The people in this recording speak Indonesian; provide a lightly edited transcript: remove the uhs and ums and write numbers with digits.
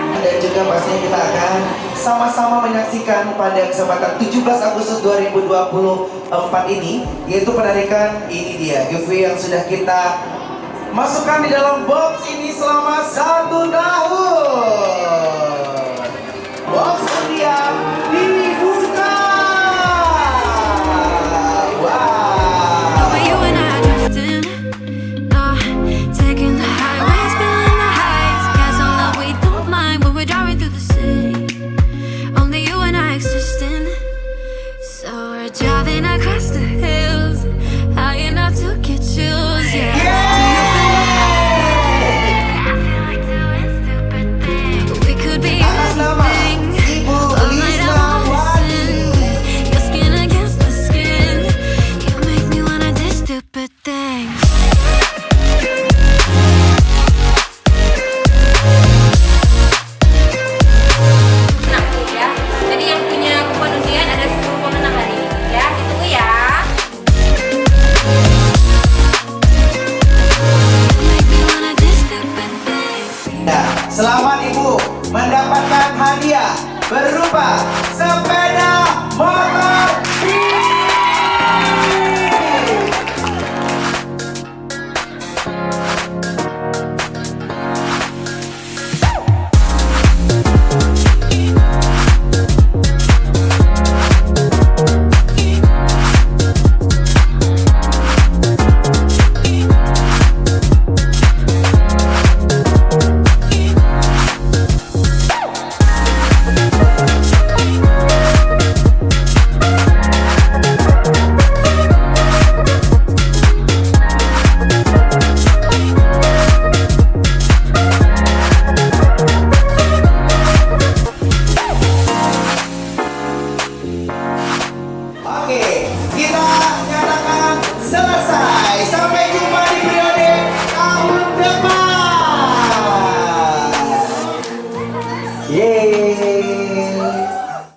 Dan juga pastinya kita akan sama-sama menyaksikan pada kesempatan 17 Agustus 2024 ini, yaitu penarikan ini dia giveaway yang sudah kita masukkan di dalam box ini selama 1 tahun. Box undian dibuka. Driving across the hills, high enough to get chills, yeah. I feel like doing stupid things. We could be anything. All night I wanna listen. Your skin against my skin. You make me wanna do stupid things. Nah, ya. Jadi yang punya kupon undian ada 10 pemenang hari ini. Ya, ditunggu ya. Nah, selamat Ibu mendapatkan hadiah berupa sepeda motor